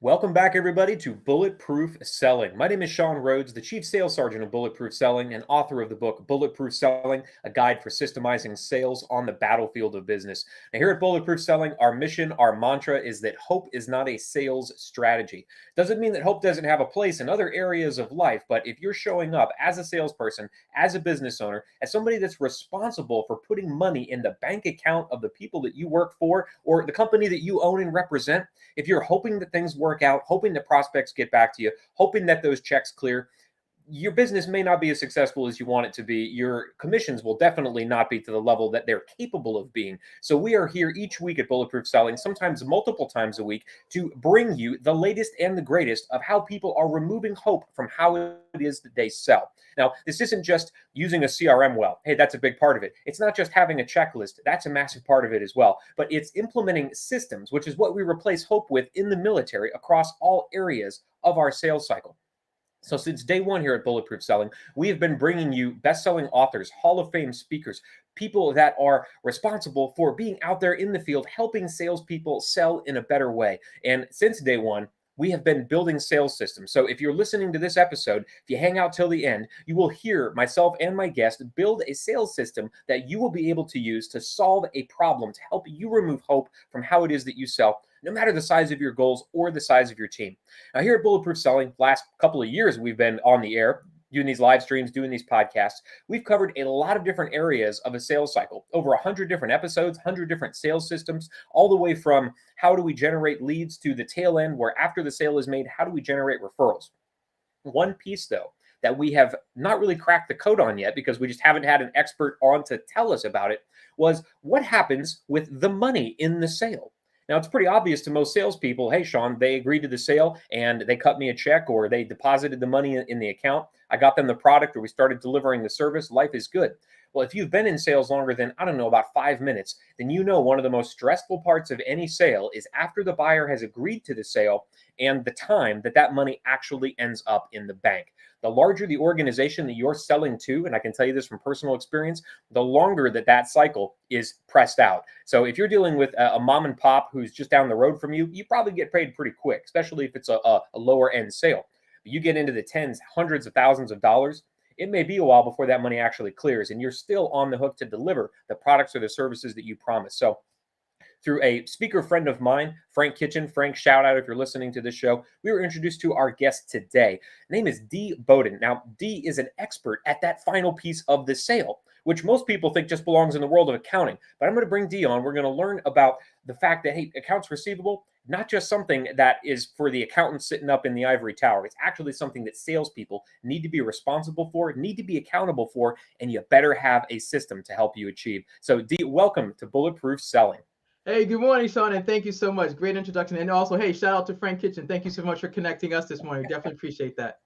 Welcome back, everybody, to Bulletproof Selling. My name is Sean Rhodes, the Chief Sales Sergeant of Bulletproof Selling and author of the book Bulletproof Selling, a guide for systemizing sales on the battlefield of business. Now, here at Bulletproof Selling, our mission, our mantra is that hope is not a sales strategy. Doesn't mean that hope doesn't have a place in other areas of life, but if you're showing up as a salesperson, as a business owner, as somebody that's responsible for putting money in the bank account of the people that you work for or the company that you own and represent, if you're hoping that things work out, hoping that prospects get back to you, hoping that those checks clear, your business may not be as successful as you want it to be. Your commissions will definitely not be to the level that they're capable of being. So we are here each week at Bulletproof Selling, sometimes multiple times a week, to bring you the latest and the greatest of how people are removing hope from how it is that they sell. Now, this isn't just using a CRM well. Hey, that's a big part of it. It's not just having a checklist. That's a massive part of it as well. But it's implementing systems, which is what we replace hope with in the military across all areas of our sales cycle. So since day one here at Bulletproof Selling, we have been bringing you best-selling authors, Hall of Fame speakers, people that are responsible for being out there in the field, helping salespeople sell in a better way. And since day one, we have been building sales systems. So if you're listening to this episode, if you hang out till the end, you will hear myself and my guest build a sales system that you will be able to use to solve a problem, to help you remove hope from how it is that you sell, no matter the size of your goals or the size of your team. Now, here at Bulletproof Selling, last couple of years, we've been on the air, doing these live streams, doing these podcasts. We've covered a lot of different areas of a sales cycle, over 100 different episodes, 100 different sales systems, all the way from how do we generate leads to the tail end, where after the sale is made, how do we generate referrals? One piece, though, that we have not really cracked the code on yet because we just haven't had an expert on to tell us about it, was what happens with the money in the sale. Now, it's pretty obvious to most salespeople, hey, Sean, they agreed to the sale and they cut me a check or they deposited the money in the account. I got them the product or we started delivering the service. Life is good. Well, if you've been in sales longer than, I don't know, about 5 minutes, then you know one of the most stressful parts of any sale is after the buyer has agreed to the sale and the time that that money actually ends up in the bank. The larger the organization that you're selling to, and I can tell you this from personal experience, the longer that cycle is pressed out. So if you're dealing with a mom and pop who's just down the road from you, you probably get paid pretty quick, especially if it's a lower end sale. But you get into the tens, hundreds of thousands of dollars, it may be a while before that money actually clears, and you're still on the hook to deliver the products or the services that you promise. So through a speaker friend of mine, Frank Kitchen. Frank, shout out if you're listening to this show. We were introduced to our guest today. Her name is Dee Bowden. Now, Dee is an expert at that final piece of the sale, which most people think just belongs in the world of accounting. But I'm going to bring Dee on. We're going to learn about the fact that, hey, accounts receivable, not just something that is for the accountant sitting up in the ivory tower. It's actually something that salespeople need to be responsible for, need to be accountable for, and you better have a system to help you achieve. So, Dee, welcome to Bulletproof Selling. Hey, good morning, Sean, and thank you so much. Great introduction. And also, hey, shout out to Frank Kitchen. Thank you so much for connecting us this morning. Definitely appreciate that.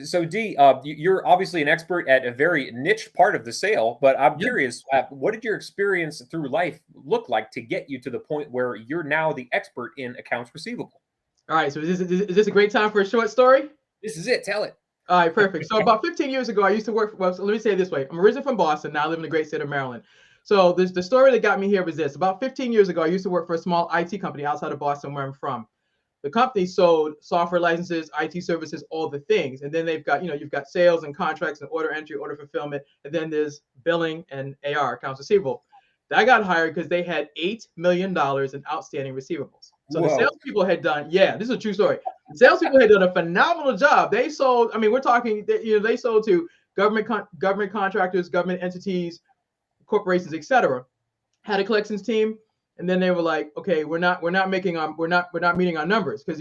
So, Dee, you're obviously an expert at a very niche part of the sale, but I'm Yep. curious, what did your experience through life look like to get you to the point where you're now the expert in accounts receivable? All right. So is this a great time for a short story? This is it. Tell it. All right, perfect. So about 15 years ago, I used to work. Well, so let me say it this way: I'm originally from Boston. Now I live in the great state of Maryland. So the story that got me here was this: about 15 years ago, I used to work for a small IT company outside of Boston, where I'm from. The company sold software licenses, IT services, all the things. And then they've got, you've got sales and contracts and order entry, order fulfillment. And then there's billing and AR, accounts receivable. I got hired because they had $8 million in outstanding receivables. So the Whoa. salespeople had done, yeah, this is a true story. The salespeople had done a phenomenal job. They sold, I mean, we're talking, they sold to government contractors, government entities, corporations, etc. Had a collections team. And then they were like, okay, we're not meeting our numbers because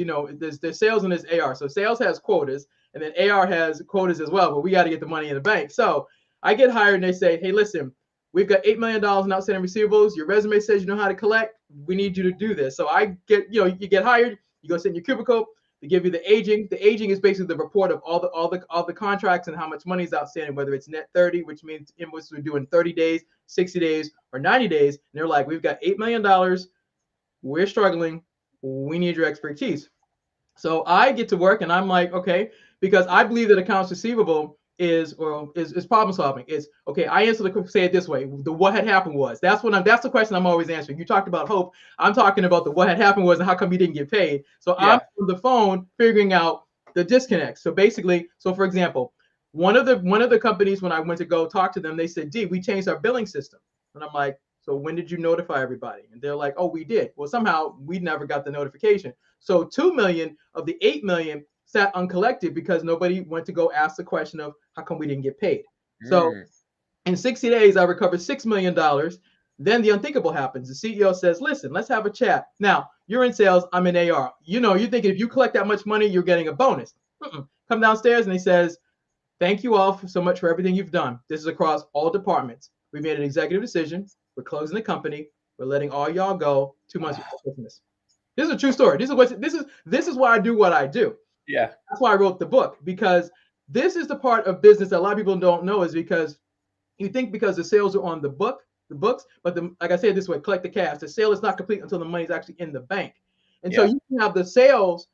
there's sales and there's AR. So sales has quotas, and then AR has quotas as well. But we got to get the money in the bank. So I get hired, and they say, hey, listen, we've got $8 million in outstanding receivables. Your resume says you know how to collect. We need you to do this. So I get, you get hired. You go sit in your cubicle. They give you the aging. The aging is basically the report of all the contracts and how much money is outstanding, whether it's net 30, which means invoices are due in 30 days, 60 days, or 90 days. And they're like, we've got $8 million. We're struggling. We need your expertise. So I get to work and I'm like, okay, because I believe that accounts receivable is problem solving. It's okay. I answer say it this way. The what had happened was that's the question I'm always answering. You talked about hope. I'm talking about the what had happened was and how come you didn't get paid. So I'm on the phone figuring out the disconnect. So basically, for example, one of the companies when I went to go talk to them, they said, "Dee, we changed our billing system," and I'm like, "So when did you notify everybody?" And they're like, "Oh, we did." Well, somehow we never got the notification. So 2 million of the 8 million sat uncollected because nobody went to go ask the question of how come we didn't get paid. So in 60 days, I recovered $6 million. Then the unthinkable happens. The CEO says, "Listen, let's have a chat." Now, you're in sales, I'm in AR. You're thinking if you collect that much money, you're getting a bonus. Come downstairs and he says, "Thank you all so much for everything you've done. This is across all departments. We made an executive decision. We're closing the company. We're letting all y'all go 2 months before Christmas." This is a true story. This is why I do what I do. Yeah. That's why I wrote the book, because this is the part of business that a lot of people don't know, is because you think because the sales are on the books, but like I said this way, collect the cash. The sale is not complete until the money's actually in the bank. And so you can have the sales,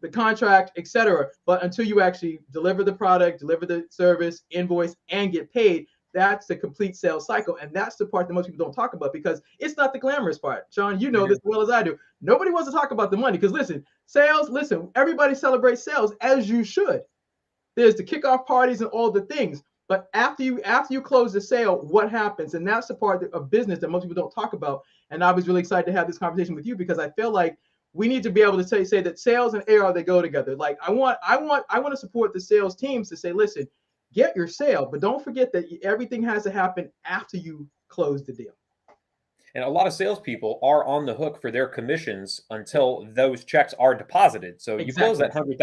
the contract, etc. But until you actually deliver the product, deliver the service, invoice, and get paid, that's the complete sales cycle. And that's the part that most people don't talk about because it's not the glamorous part. Sean, you know this as well as I do. Nobody wants to talk about the money because listen, everybody celebrates sales as you should. There's the kickoff parties and all the things. But after you close the sale, what happens? And that's the part of business that most people don't talk about. And I was really excited to have this conversation with you because I feel like we need to be able to say that sales and AR, they go together. Like I want to support the sales teams to say, listen, get your sale, but don't forget that everything has to happen after you close the deal. And a lot of salespeople are on the hook for their commissions until those checks are deposited. So you close that $100,000,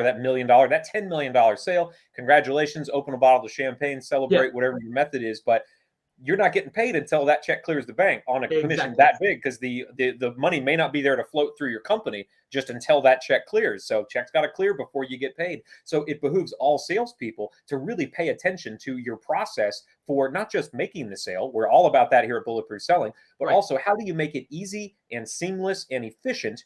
that $1 million, that $10 million sale. Congratulations, open a bottle of champagne, celebrate whatever your method is. But you're not getting paid until that check clears the bank on a commission that big, because the money may not be there to float through your company just until that check clears. So checks got to clear before you get paid. So it behooves all salespeople to really pay attention to your process for not just making the sale. We're all about that here at Bulletproof Selling, but also how do you make it easy and seamless and efficient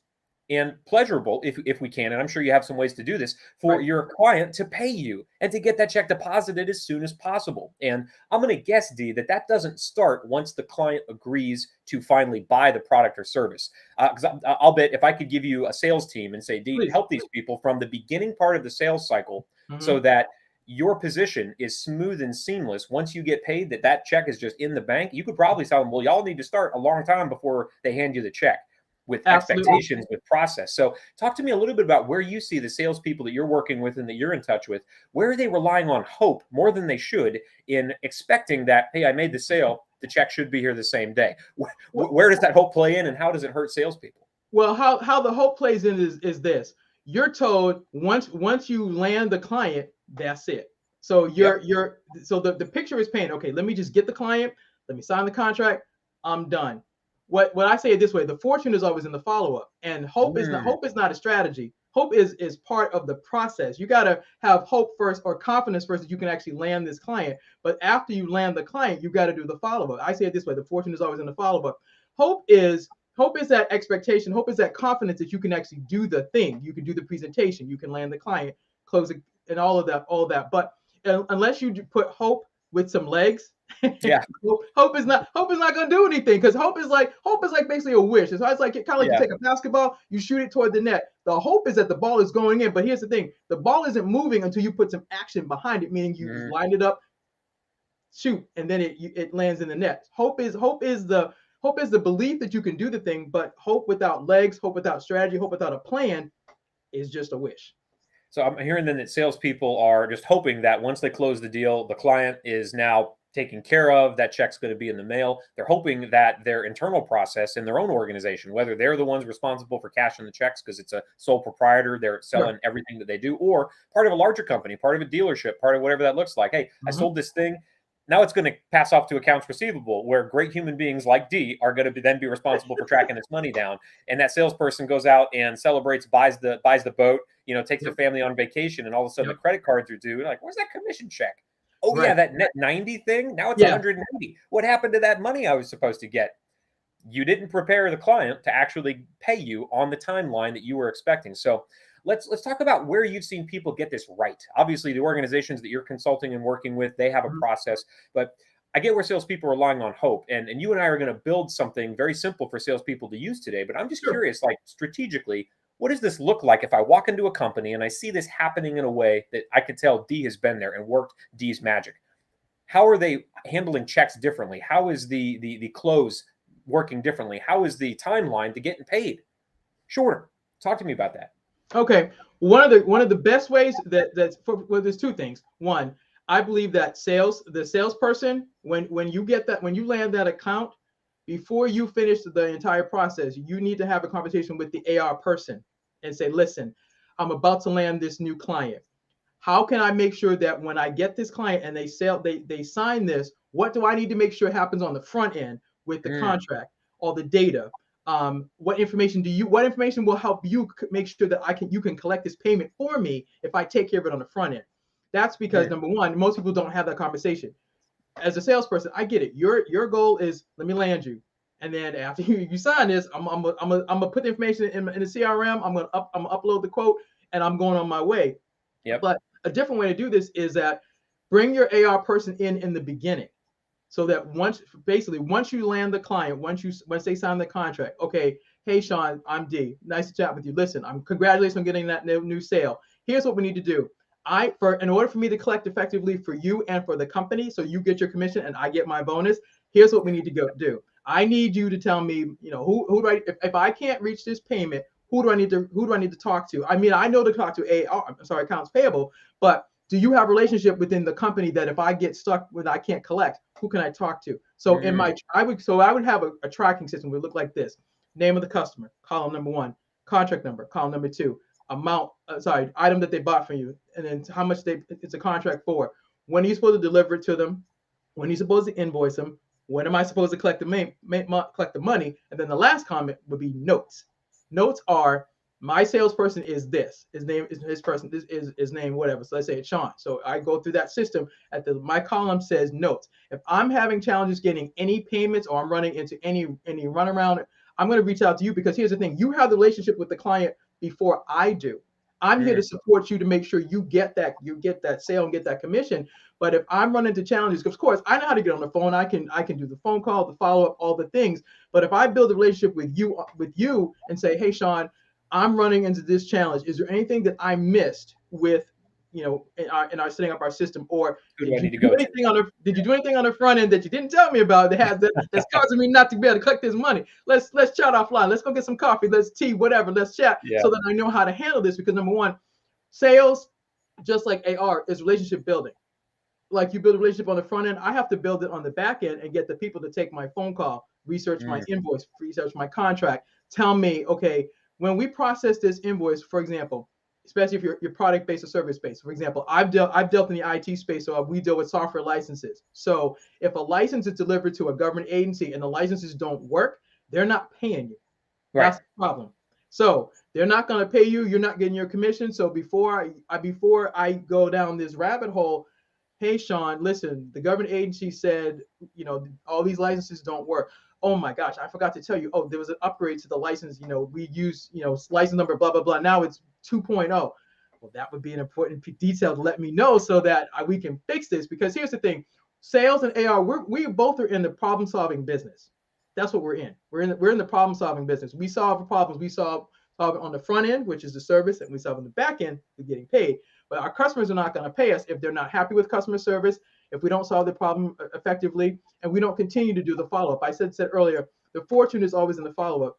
and pleasurable, if we can, and I'm sure you have some ways to do this, for your client to pay you and to get that check deposited as soon as possible. And I'm going to guess, Dee, that doesn't start once the client agrees to finally buy the product or service. Because I'll bet if I could give you a sales team and say, Dee, help these people from the beginning part of the sales cycle so that your position is smooth and seamless. Once you get paid, that check is just in the bank, you could probably tell them, well, y'all need to start a long time before they hand you the check, with expectations, with process. So talk to me a little bit about where you see the salespeople that you're working with and that you're in touch with. Where are they relying on hope more than they should in expecting that, hey, I made the sale, the check should be here the same day? Where does that hope play in, and how does it hurt salespeople? Well, how the hope plays in is this. You're told once you land the client, that's it. So so the picture is painted. Okay, let me just get the client, let me sign the contract, I'm done. What I say it this way: the fortune is always in the follow-up, and hope is not a strategy. Hope is part of the process. You got to have hope first, or confidence first, that you can actually land this client. But after you land the client, you got to do the follow-up. I say it this way: the fortune is always in the follow-up. Hope is that expectation. Hope is that confidence that you can actually do the thing. You can do the presentation. You can land the client, close it, and all of that. But unless you put hope with some legs, hope is not going to do anything, because hope is like basically a wish. It's like kind of like you take a basketball, you shoot it toward the net. The hope is that the ball is going in, but here's the thing: the ball isn't moving until you put some action behind it, meaning you line it up, shoot, and then it lands in the net. Hope is the belief that you can do the thing, but hope without legs, hope without strategy, hope without a plan is just a wish. So I'm hearing then that salespeople are just hoping that once they close the deal, the client is now taken care of, that check's going to be in the mail. They're hoping that their internal process in their own organization, whether they're the ones responsible for cashing the checks because it's a sole proprietor, they're selling everything that they do, or part of a larger company, part of a dealership, part of whatever that looks like. Hey, I sold this thing. Now it's going to pass off to accounts receivable, where great human beings like Dee are going to then be responsible for tracking this money down. And that salesperson goes out and celebrates, buys the boat, takes their family on vacation, and all of a sudden the credit cards are due. You're like, where's that commission check? Oh yeah, that net 90 thing. Now it's 190. What happened to that money I was supposed to get? You didn't prepare the client to actually pay you on the timeline that you were expecting. So let's talk about where you've seen people get this right. Obviously, the organizations that you're consulting and working with, they have a process, but I get where salespeople are relying on hope, and you and I are going to build something very simple for salespeople to use today. But I'm just curious, like strategically, what does this look like if I walk into a company and I see this happening in a way that I can tell Dee has been there and worked Dee's magic? How are they handling checks differently? How is the close working differently? How is the timeline to getting paid shorter? Talk to me about that. Okay, one of the best ways well, there's two things. One, I believe that the salesperson, when you land that account, before you finish the entire process, you need to have a conversation with the AR person and say, listen, I'm about to land this new client. How can I make sure that when I get this client and they sign this, what do I need to make sure happens on the front end with the contract, all the data? What information will help you make sure that you can collect this payment for me if I take care of it on the front end? That's because number one, most people don't have that conversation. As a salesperson, I get it. Your goal is, let me land you, and then after you sign this, I'm gonna put the information in the CRM. I'm gonna upload the quote, and I'm going on my way. Yep. But a different way to do this is that bring your AR person in the beginning, so that once you land the client, once they sign the contract, okay, hey Sean, I'm Dee. Nice to chat with you. Listen, congratulations on getting that new sale. Here's what we need to do. In order for me to collect effectively for you and for the company, so you get your commission and I get my bonus, here's what we need to go do. I need you to tell me, who do I, if I can't reach this payment, who do I need to talk to? I mean, I know to talk to accounts payable, but do you have a relationship within the company that if I get stuck when I can't collect, who can I talk to? So I would have a tracking system would look like this: name of the customer, column number 1, contract number, column number 2, item that they bought from you, and then how much it's a contract for. When are you supposed to deliver it to them? When are you supposed to invoice them? When am I supposed to collect the money? And then the last comment would be notes. Notes are, my salesperson is this. His name is his name, whatever. So let's say it's Sean. So I go through that system. My column says notes. If I'm having challenges getting any payments or I'm running into any runaround, I'm going to reach out to you, because here's the thing: you have the relationship with the client before I do. I'm here to support you to make sure you get that sale and get that commission. But if I'm running into challenges, of course, I know how to get on the phone. I can do the phone call, the follow up, all the things. But if I build a relationship with you and say, hey, Sean, I'm running into this challenge. Is there anything that I missed with, in our setting up our system, or did you do anything on the front end that you didn't tell me about that's causing me not to be able to collect this money? Let's chat offline. Let's go get some coffee. Let's tea, whatever. Let's chat so that I know how to handle this. Because number one, sales, just like AR, is relationship building. Like you build a relationship on the front end, I have to build it on the back end and get the people to take my phone call, research my invoice, research my contract, tell me, okay, when we process this invoice, for example, especially if you're product-based or service-based. For example, I've dealt in the IT space, so we deal with software licenses. So if a license is delivered to a government agency and the licenses don't work, they're not paying you. Right. That's the problem. So they're not going to pay you. You're not getting your commission. So before I go down this rabbit hole, hey, Sean, listen, the government agency said, all these licenses don't work. Oh my gosh, I forgot to tell you. Oh, there was an upgrade to the license. We use, license number, blah, blah, blah. Now it's 2.0. Well, that would be an important detail to let me know so that we can fix this. Because here's the thing: sales and AR, we both are in the problem-solving business. That's what we're in. We're in the problem-solving business. We solve problems. We solve it on the front end, which is the service, and we solve on the back end, we're getting paid. But our customers are not going to pay us if they're not happy with customer service, if we don't solve the problem effectively, and we don't continue to do the follow-up. I said earlier, the fortune is always in the follow-up.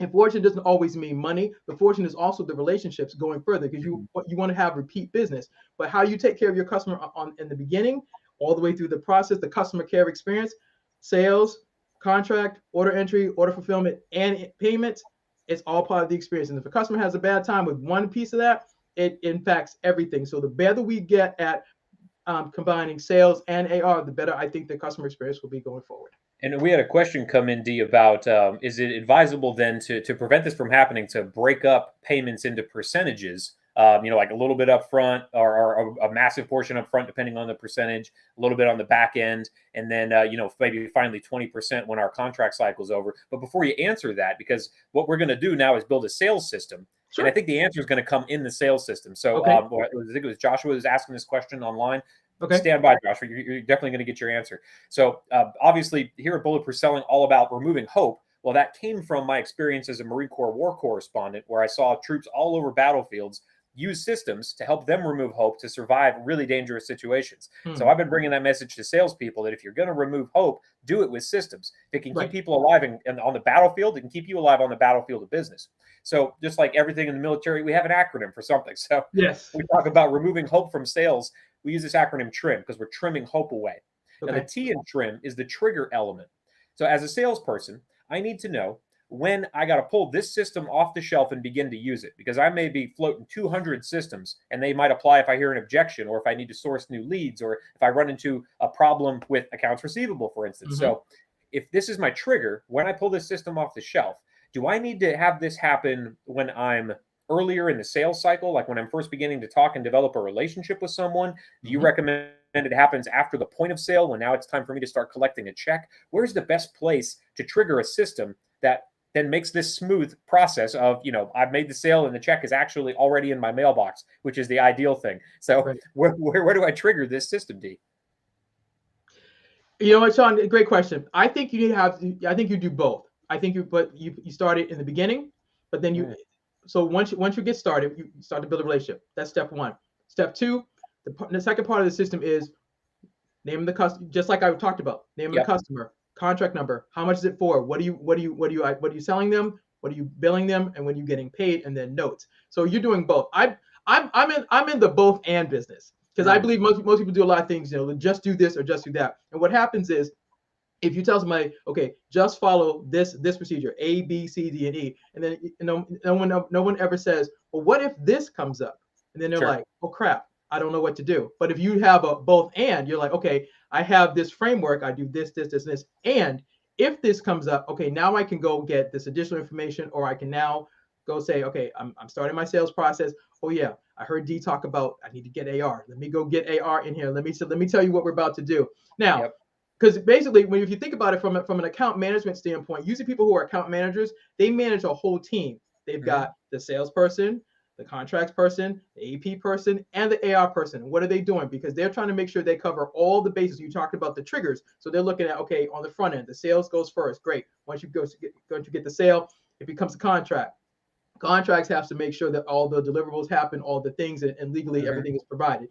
And fortune doesn't always mean money. The fortune is also the relationships going further, because you want to have repeat business. But how you take care of your customer in the beginning, all the way through the process, the customer care experience, sales, contract, order entry, order fulfillment, and payments, it's all part of the experience. And if a customer has a bad time with one piece of that, it impacts everything. So the better we get at combining sales and AR, the better I think the customer experience will be going forward. And we had a question come in, Dee, about is it advisable then to prevent this from happening, to break up payments into percentages like a little bit up front or a massive portion up front, depending on the percentage, a little bit on the back end, and then, maybe finally 20% when our contract cycle is over. But before you answer that, because what we're going to do now is build a sales system. Sure. And I think the answer is going to come in the sales system. So Okay. I think it was Joshua who was asking this question online. Okay. Stand by, Joshua. You're definitely going to get your answer. So obviously here at Bulletproof Selling, all about removing hope. Well, that came from my experience as a Marine Corps war correspondent, where I saw troops all over battlefields use systems to help them remove hope to survive really dangerous situations. So I've been bringing that message to salespeople that if you're going to remove hope, do it with systems. If it can keep people alive and on the battlefield, it can keep you alive on the battlefield of business. So just like everything in the military, we have an acronym for something. So yes, we talk about removing hope from sales. We use this acronym TRIM because we're trimming hope away. Okay. Now the T in TRIM is the trigger element. So as a salesperson, I need to know when I got to pull this system off the shelf and begin to use it, because I may be floating 200 systems and they might apply if I hear an objection, or if I need to source new leads, or if I run into a problem with accounts receivable, for instance. So if this is my trigger, when I pull this system off the shelf, do I need to have this happen when I'm earlier in the sales cycle, like when I'm first beginning to talk and develop a relationship with someone? Do you recommend it happens after the point of sale, when now it's time for me to start collecting a check? Where's the best place to trigger a system that then makes this smooth process of, I've made the sale and the check is actually already in my mailbox, which is the ideal thing. So where do I trigger this system, Dee? You know what, Sean? Great question. I think you do both. I think you started in the beginning, but then so once you get started, you start to build a relationship. That's step one. Step two, the second part of the system is name the customer, just like I talked about. Name the customer, contract number, how much is it for? What are you selling them? What are you billing them? And when you getting paid, and then notes. So you're doing both. I'm in the both and business, because I believe most people do a lot of things, just do this or just do that. And what happens is, if you tell somebody, okay, just follow this procedure, A, B, C, D, and E, and then no one ever says, well, what if this comes up? And then they're like, oh crap, I don't know what to do. But if you have a both and, you're like, okay, I have this framework, I do this, and if this comes up, okay, now I can go get this additional information, or I can now go say, okay, I'm starting my sales process. Oh yeah, I heard Dee talk about I need to get AR. Let me go get AR in here. Let me tell you what we're about to do now. Because basically, if you think about it from an account management standpoint, usually people who are account managers, they manage a whole team. They've got the salesperson, the contracts person, the AP person, and the AR person. What are they doing? Because they're trying to make sure they cover all the bases. You talked about the triggers. So they're looking at, okay, on the front end, the sales goes first. Great. Once you get the sale, it becomes a contract. Contracts have to make sure that all the deliverables happen, all the things, and legally everything is provided.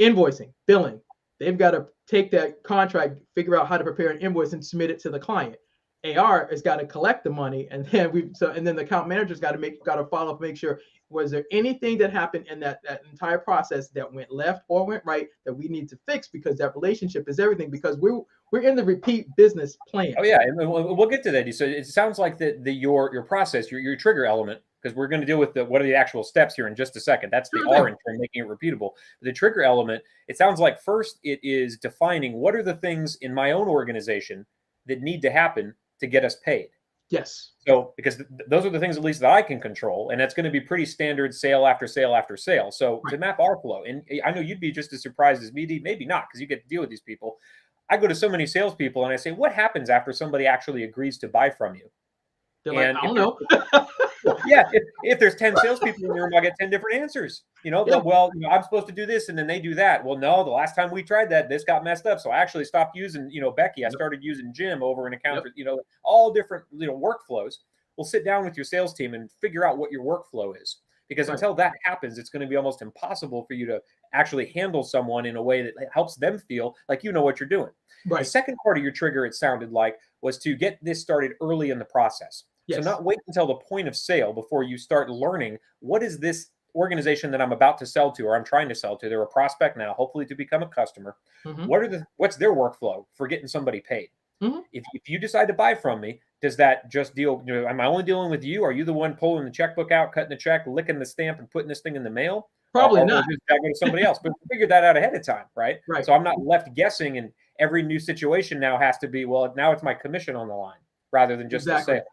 Invoicing, billing. They've got to take that contract, figure out how to prepare an invoice, and submit it to the client. AR has got to collect the money, and then the account manager's got to follow up, make sure, was there anything that happened in that entire process that went left or went right that we need to fix, because that relationship is everything, because we're in the repeat business plan. Oh yeah, and we'll get to that. So it sounds like your process, your trigger element, because we're going to deal with what are the actual steps here in just a second. That's the R in turn, making it repeatable. The trigger element, it sounds like first it is defining what are the things in my own organization that need to happen to get us paid. Yes. So because those are the things at least that I can control, and that's going to be pretty standard sale after sale after sale. So to map our flow, and I know you'd be just as surprised as me, maybe not, because you get to deal with these people. I go to so many salespeople and I say, what happens after somebody actually agrees to buy from you? They're like, I don't know. Yeah, if there's 10 salespeople in the room, I'll get 10 different answers. Well, I'm supposed to do this, and then they do that. Well, no, the last time we tried that, this got messed up. So I actually stopped using, Becky. I started using Jim over an account for, all different, workflows. We'll sit down with your sales team and figure out what your workflow is. Because until that happens, it's going to be almost impossible for you to actually handle someone in a way that helps them feel like you know what you're doing. The second part of your trigger, it sounded like, was to get this started early in the process. So not wait until the point of sale before you start learning, what is this organization that I'm about to sell to, or I'm trying to sell to? They're a prospect now, hopefully to become a customer. What's their workflow for getting somebody paid? If you decide to buy from me, does that just deal, am I only dealing with you? Are you the one pulling the checkbook out, cutting the check, licking the stamp, and putting this thing in the mail? Probably not. Or does that go to somebody else? But figure that out ahead of time, right? So I'm not left guessing, and every new situation now has to be, well, now it's my commission on the line rather than just the sale.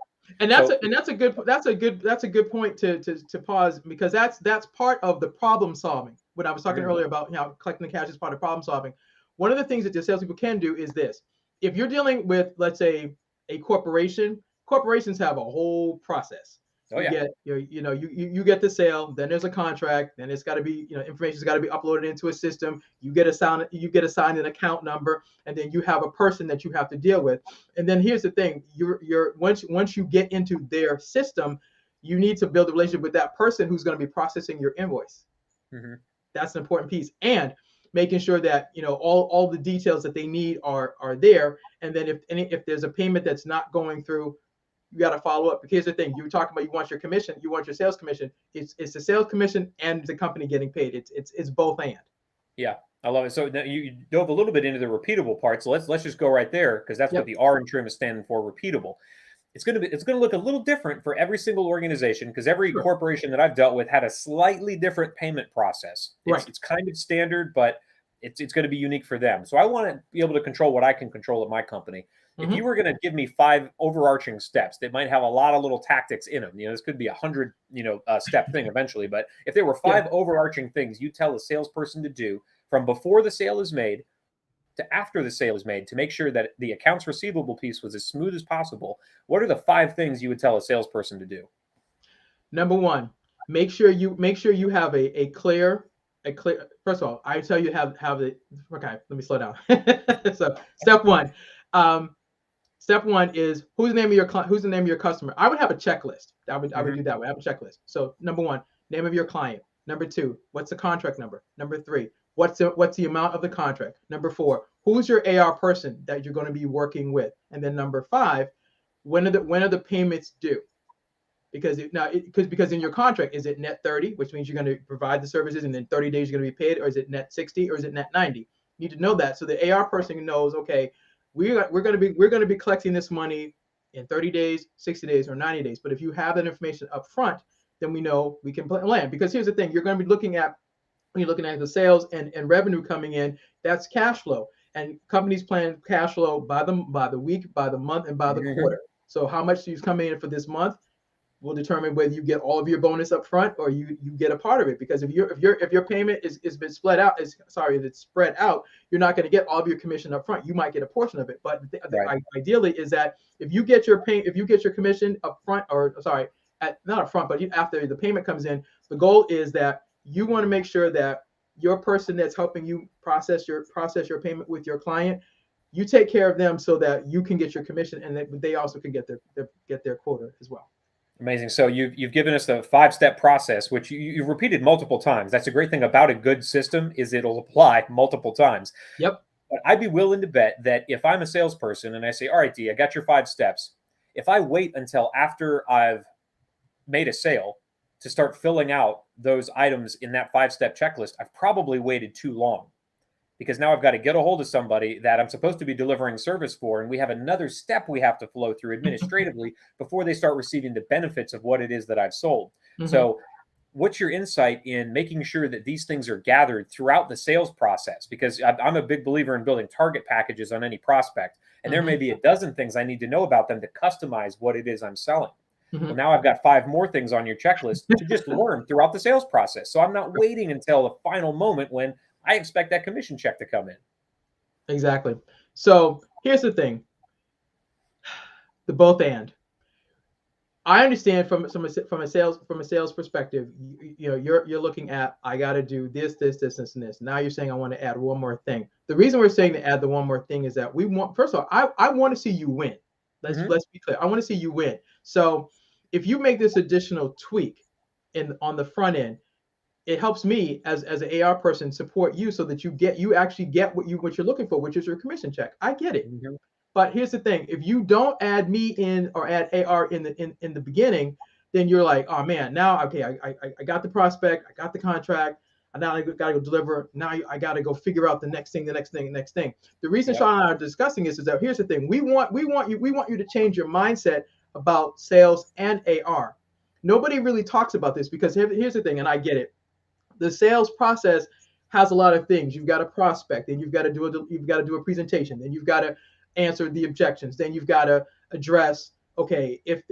And that's So a good point to pause, because that's part of the problem solving. When I was talking mhm, earlier about, collecting the cash is part of problem solving. One of the things that the salespeople can do is this: if you're dealing with, let's say, a corporation, corporations have a whole process. oh You yeah, get your, you get the sale, then there's a contract, then it's got to be, information's got to be uploaded into a system. You get assigned an account number, and then you have a person that you have to deal with. And then here's the thing: you're once you get into their system, you need to build a relationship with that person who's going to be processing your invoice. mhm, That's an important piece, and making sure that, all the details that they need are there. And then if there's a payment that's not going through, you got to follow up. Because here's the thing: you were talking about, you want your commission, you want your sales commission. It's the sales commission and the company getting paid. It's both and. yeah, I love it. So now you dove a little bit into the repeatable part. So let's just go right there because that's what Yep. the R in trim is standing for, repeatable. It's going to look a little different for every single organization because every Sure. corporation that I've dealt with had a slightly different payment process. It's Right. it's kind of standard, but it's going to be unique for them. So I want to be able to control what I can control at my company. If you Mm-hmm. were going to give me 5 overarching steps that might have a lot of little tactics in them, this could be 100 step thing eventually. But if there were Yeah. 5 overarching things you tell a salesperson to do from before the sale is made to after the sale is made to make sure that the accounts receivable piece was as smooth as possible, what are the 5 things you would tell a salesperson to do? Number one, make sure you have a clear. First of all, I tell you have the. Okay, let me slow down. So um, step one is, who's the name of your customer. I would have a checklist. I would Hmm. do that way. I have a checklist. So number one, name of your client. Number two, what's the contract number? Number three, what's the amount of the contract? Number four, who's your AR person that you're going to be working with? And then number five, when are the payments due? Because in your contract, is it net 30, which means you're going to provide the services and then 30 days you're going to be paid, or is it net 60, or is it net 90? You need to know that, so the AR person knows, okay, we're going to be collecting this money in 30 days, 60 days, or 90 days. But if you have that information up front, then we know we can plan. Because here's the thing: you're going to be looking at when you're looking at the sales and revenue coming in, that's cash flow. And companies plan cash flow by the week, by the month, and by the Hmm. quarter. So how much is coming in for this month will determine whether you get all of your bonus up front or you get a part of it. Because if your payment is been spread out, if it's spread out, you're not going to get all of your commission up front. You might get a portion of it, but Right. ideally is that if you get your commission up front, or sorry, not up front, but after the payment comes in, the goal is that you want to make sure that your person that's helping you process your payment with your client, you take care of them so that you can get your commission, and they also can get their quota as well. Amazing. So you've given us the 5-step process, which you've repeated multiple times. That's a great thing about a good system is it'll apply multiple times. Yep. But I'd be willing to bet that if I'm a salesperson and I say, "All right, D, I got your 5 steps," if I wait until after I've made a sale to start filling out those items in that 5-step checklist, I've probably waited too long because now I've got to get a hold of somebody that I'm supposed to be delivering service for. And we have another step we have to flow through administratively before they start receiving the benefits of what it is that I've sold. Hmm. So, what's your insight in making sure that these things are gathered throughout the sales process? Because I'm a big believer in building target packages on any prospect. And there may Hmm. be a dozen things I need to know about them to customize what it is I'm selling. Well, Hmm. now I've got 5 more things on your checklist to just learn throughout the sales process. So I'm not waiting until the final moment when I expect that commission check to come in. Exactly. So here's the thing: the both and. I understand from a sales perspective. You're looking at, I got to do this, and this. Now you're saying I want to add one more thing. The reason we're saying to add the one more thing is that we want, first of all, I want to see you win. Let's Hmm. let's be clear. I want to see you win. So if you make this additional tweak on the front end, it helps me as an AR person support you, so that you actually get what you're looking for, which is your commission check. I get it. Hmm. But here's the thing: if you don't add me in, or add AR in the beginning, then you're like, oh man, now okay, I got the prospect, I got the contract, and now I got to go deliver. Now I got to go figure out the next thing, the next thing, the next thing. The reason Yep. Sean and I are discussing this is that here's the thing: we want you to change your mindset about sales and AR. Nobody really talks about this, because here's the thing, and I get it: the sales process has a lot of things. You've got a prospect, and you've got to do a presentation, then you've got to answer the objections, then you've got to address okay, if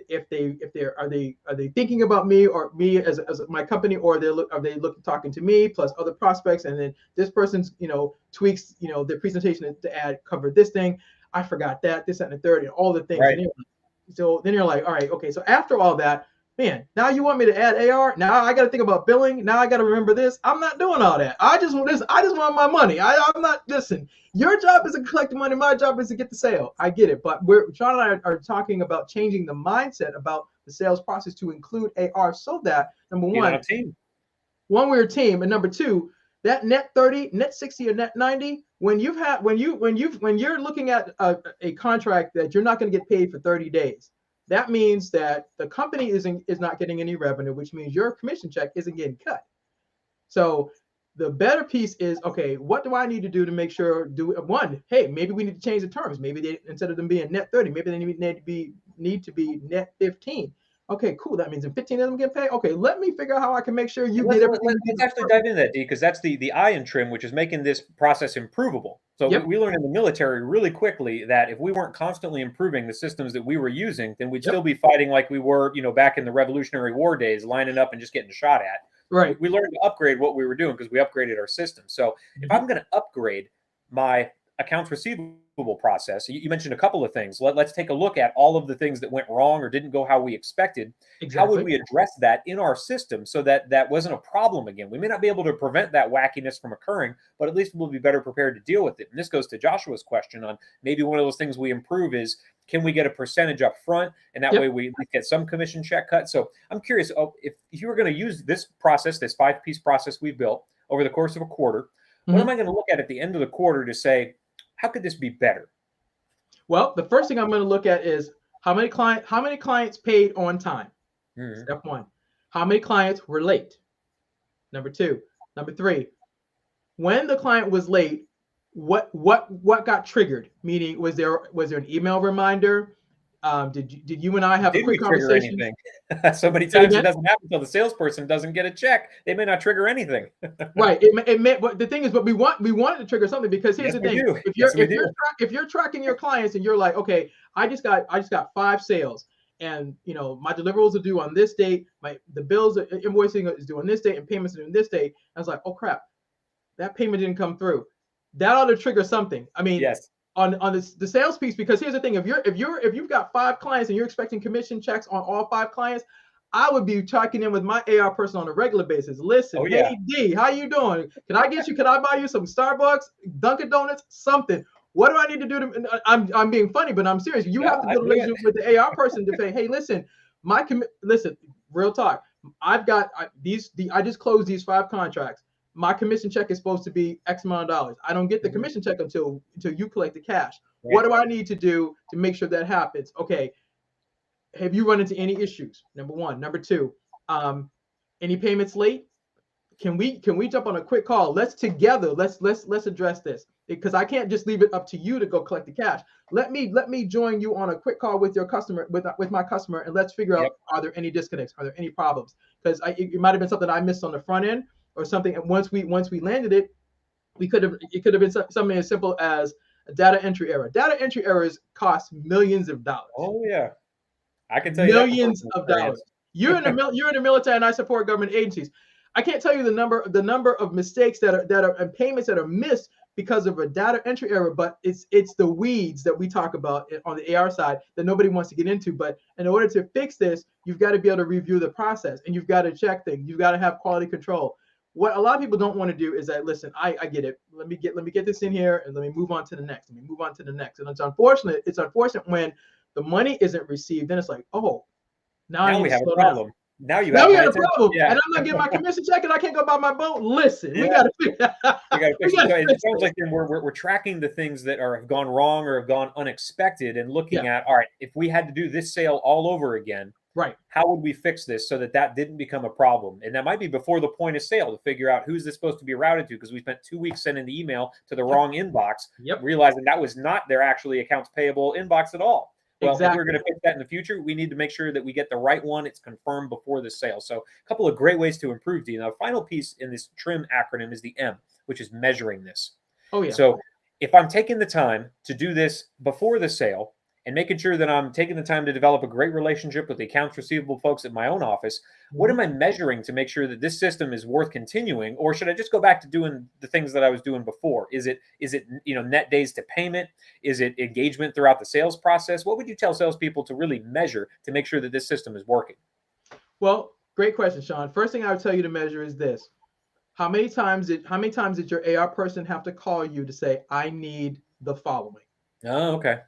they're are they thinking about me or me as my company, or are they talking to me plus other prospects, and then this person's tweaks their presentation to add cover this thing. I forgot that, this, that, and the third, and all the things. Right. So then you're like, all right, okay. So after all that, man, now you want me to add AR? Now I got to think about billing. Now I got to remember this. I'm not doing all that. I just want this. I just want my money. I'm not. Listen, your job is to collect the money. My job is to get the sale. I get it. But Sean and I are talking about changing the mindset about the sales process to include AR, so that number one, we're a team, and number two, that net 30, net 60, or net 90, when you're looking at a contract that you're not going to get paid for 30 days, that means that the company is not getting any revenue, which means your commission check isn't getting cut. So the better piece is, okay, what do I need to do to make sure, hey, maybe we need to change the terms. Maybe instead of them being net 30, maybe they need to be net 15. Okay, cool. That means in 15 of them get paid. Okay, let me figure out how I can make sure you get everything. Let's actually dive into that, Dee, because that's the iron trim, which is making this process improvable. So we learned in the military really quickly that if we weren't constantly improving the systems that we were using, then we'd still be fighting like we were, back in the Revolutionary War days, lining up and just getting shot at. Right. We learned to upgrade what we were doing because we upgraded our system. So if I'm going to upgrade my accounts receivable process, you mentioned a couple of things. Let's take a look at all of the things that went wrong or didn't go how we expected. Exactly. How would we address that in our system so that that wasn't a problem again? We may not be able to prevent that wackiness from occurring, but at least we'll be better prepared to deal with it. And this goes to Joshua's question on maybe one of those things we improve is, can we get a percentage up front? And that way we get some commission check cut. So I'm curious, if you were going to use this process, this 5-piece process we built over the course of a quarter, what am I going to look at the end of the quarter to say, how could this be better? Well, the first thing I'm going to look at is how many clients paid on time. Step one. How many clients were late? Number two. Number three. When the client was late, what got triggered? Meaning, was there an email reminder? Did you and I have a quick conversation? So many times it doesn't happen until the salesperson doesn't get a check. They may not trigger anything. Right. It may, but the thing is, but we wanted to trigger something, because here's the thing: if you're tracking your clients and you're like, okay, I just got 5 sales, and my deliverables are due on this date, the bills invoicing is due on this date, and payments are due on this date. I was like, oh crap, that payment didn't come through. That ought to trigger something. I mean, yes. On the sales piece, because here's the thing: if you've got 5 clients and you're expecting commission checks on all 5 clients, I would be checking in with my AR person on a regular basis. Listen, hey D, how you doing? Can I buy you some Starbucks, Dunkin' Donuts, something? What do I need to do to? I'm being funny, but I'm serious. You have to build a relationship with the AR person to say, hey, listen, listen, real talk. I just closed these 5 contracts. My commission check is supposed to be X amount of dollars. I don't get the commission check until you collect the cash. Right. What do I need to do to make sure that happens? Okay. Have you run into any issues? Number one. Number two, any payments late? Can we jump on a quick call? Let's address this, because I can't just leave it up to you to go collect the cash. Let me join you on a quick call with your customer, with my customer, and let's figure out, are there any disconnects? Are there any problems? Because it might have been something I missed on the front end, or something. And once we landed it, it could have been something as simple as a data entry error. Data entry errors cost millions of dollars. Oh yeah, I can tell you millions of dollars. You're in the military, and I support government agencies. I can't tell you the number of mistakes that are and payments that are missed because of a data entry error, but it's the weeds that we talk about on the AR side that nobody wants to get into. But in order to fix this, you've got to be able to review the process, and you've got to check things. You've got to have quality control. What a lot of people don't want to do is that, listen, I get it. Let me get this in here, and let me move on to the next. And it's unfortunate. It's unfortunate when the money isn't received. Then it's like, oh, now we have a problem. Now we got a problem, and I'm not getting my commission check, and I can't go buy my boat. Listen, we got to fix it. It sounds like then we're tracking the things that have gone wrong or have gone unexpected, and looking at, all right, if we had to do this sale all over again, right, how would we fix this so that didn't become a problem? And that might be before the point of sale, to figure out who's this supposed to be routed to, because we spent 2 weeks sending the email to the wrong inbox, realizing that was not their actually accounts payable inbox at all. Well, if we're going to fix that in the future, we need to make sure that we get the right one. It's confirmed before the sale. So a couple of great ways to improve, Dee. Now, the final piece in this TRIM acronym is the M, which is measuring this. Oh, yeah. So if I'm taking the time to do this before the sale, and making sure that I'm taking the time to develop a great relationship with the accounts receivable folks at my own office, what am I measuring to make sure that this system is worth continuing, or should I just go back to doing the things that I was doing before? Is it net days to payment? Is it engagement throughout the sales process? What would you tell salespeople to really measure to make sure that this system is working? Well, great question, Sean. First thing I would tell you to measure is this: how many times did your AR person have to call you to say, "I need the following"? Oh, okay.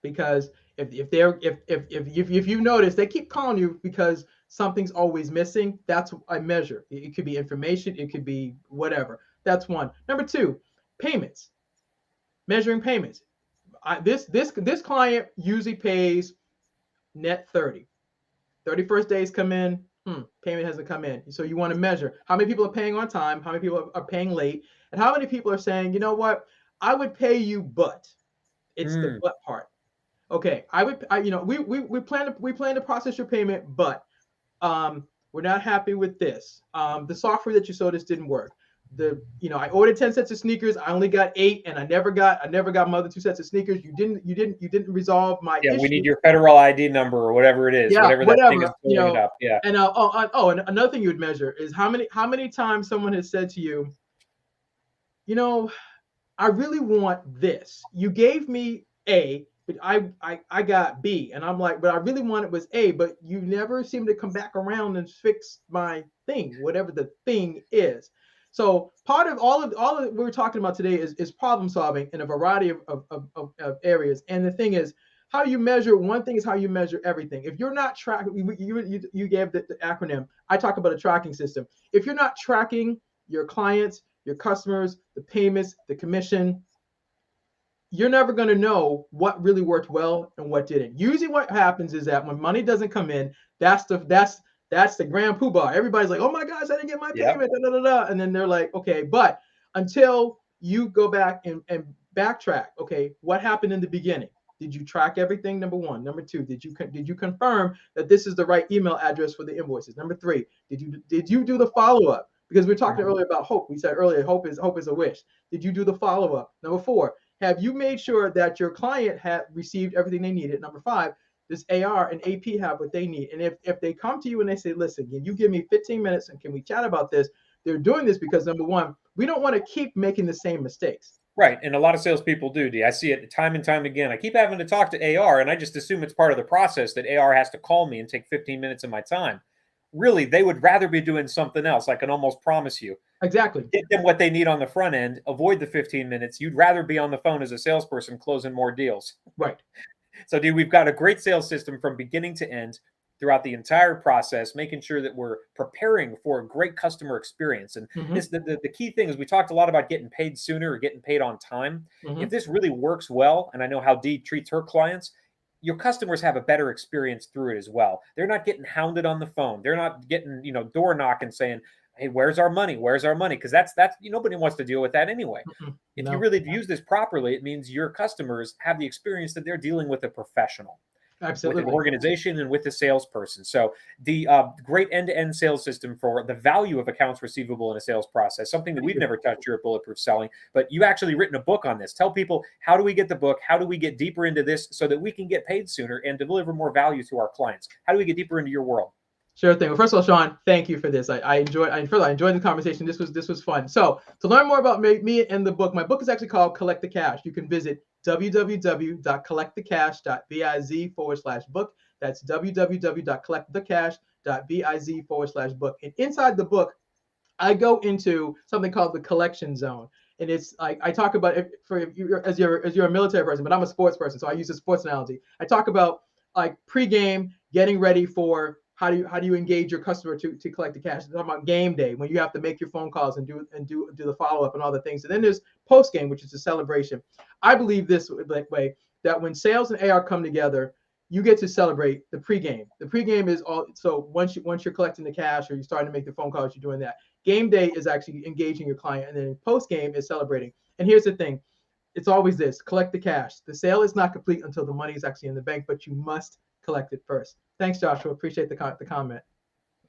Because if you notice, they keep calling you because something's always missing. That's a measure. It could be information, it could be whatever. That's one. Number two, payments. Measuring payments. This client usually pays net 30. 31st days come in, payment hasn't come in. So you want to measure how many people are paying on time, how many people are paying late, and how many people are saying, you know what, I would pay you, but it's the but part. Okay, we plan to process your payment, but we're not happy with this. The software that you sold us didn't work. I ordered 10 sets of sneakers, I only got 8, and I never got my other 2 sets of sneakers. You didn't resolve my Yeah, issue. we need your federal ID number or whatever it is, Yeah, whatever that thing is pulling it up. Yeah. And and another thing you would measure is how many times someone has said to you, I really want this. You gave me A, but I got B, and I'm like, but I really wanted was A, but you never seem to come back around and fix my thing, whatever the thing is. So part of all of what we're talking about today is problem solving in a variety of areas. And the thing is, how you measure one thing is how you measure everything. If you're not tracking, you gave the acronym. I talk about a tracking system. If you're not tracking your clients, your customers, the payments, the commission, you're never going to know what really worked well and what didn't. Usually what happens is that when money doesn't come in, that's the grand poobah. Everybody's like, oh my gosh, I didn't get my payment, da, da, da, da. And then they're like, okay, but until you go back and backtrack, okay, what happened in the beginning? Did you track everything? Number one. Number two, did you confirm that this is the right email address for the invoices? Number three, did you do the follow-up? Because we were talking earlier about hope. We said earlier, hope is a wish. Did you do the follow-up? Number four, have you made sure that your client had received everything they needed? Number five, does AR and AP have what they need? And if they come to you and they say, listen, can you give me 15 minutes and can we chat about this? They're doing this because number one, we don't want to keep making the same mistakes. Right. And a lot of salespeople do, Dee. I see it time and time again. I keep having to talk to AR, and I just assume it's part of the process that AR has to call me and take 15 minutes of my time. Really, they would rather be doing something else. I can almost promise you. Exactly. Get them what they need on the front end, avoid the 15 minutes. You'd rather be on the phone as a salesperson closing more deals. Right. So, Dee, we've got a great sales system from beginning to end throughout the entire process, making sure that we're preparing for a great customer experience. And the key thing is we talked a lot about getting paid sooner or getting paid on time. If this really works well, and I know how Dee treats her clients, your customers have a better experience through it as well. They're not getting hounded on the phone. They're not getting, door knocking saying, hey, where's our money? Where's our money? Because that's nobody wants to deal with that anyway. If you really use this properly, it means your customers have the experience that they're dealing with a professional. Absolutely. With an organization and with a salesperson. So the great end-to-end sales system for the value of accounts receivable in a sales process, something that we've never touched here at Bulletproof Selling, but you actually written a book on this. Tell people, how do we get the book? How do we get deeper into this so that we can get paid sooner and deliver more value to our clients? How do we get deeper into your world? Sure thing. Well, first of all, Sean, thank you for this. I enjoyed the conversation. This was fun. So to learn more about me and the book, my book is actually called Collect the Cash. You can visit www.collectthecash.biz/book. That's www.collectthecash.biz/book. And inside the book, I go into something called the collection zone. And it's like I talk about it as you're a military person, but I'm a sports person, so I use a sports analogy. I talk about like pregame, getting ready for how do you engage your customer to collect the cash. I'm talking about game day when you have to make your phone calls and do the follow up and all the things. And then there's post game, which is a celebration. I believe this way that when sales and AR come together, you get to celebrate the pregame. The pregame is all. So once you're collecting the cash or you're starting to make the phone calls, you're doing that. Game day is actually engaging your client, and then post game is celebrating. And here's the thing. It's always this: collect the cash. The sale is not complete until the money is actually in the bank, but you must collect it first. Thanks, Joshua. Appreciate the comment.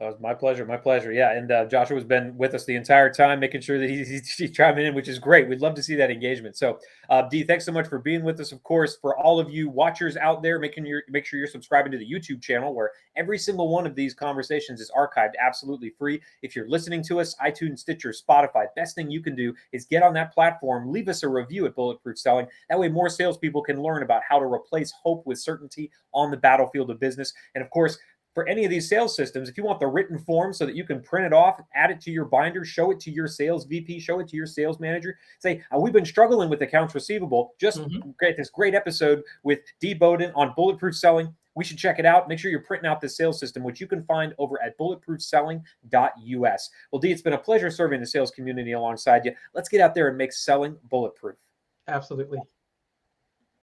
was my pleasure. My pleasure. Yeah. And Joshua's been with us the entire time, making sure that he's chiming in, which is great. We'd love to see that engagement. So, Dee, thanks so much for being with us. Of course, for all of you watchers out there, make sure you're subscribing to the YouTube channel where every single one of these conversations is archived absolutely free. If you're listening to us, iTunes, Stitcher, Spotify, best thing you can do is get on that platform, leave us a review at Bulletproof Selling. That way, more salespeople can learn about how to replace hope with certainty on the battlefield of business. And of course, for any of these sales systems, if you want the written form so that you can print it off, add it to your binder, show it to your sales VP, show it to your sales manager, say, we've been struggling with accounts receivable. Just get this great episode with Dee Bowden on Bulletproof Selling. We should check it out. Make sure you're printing out the sales system, which you can find over at bulletproofselling.us. Well, Dee, it's been a pleasure serving the sales community alongside you. Let's get out there and make selling bulletproof. Absolutely.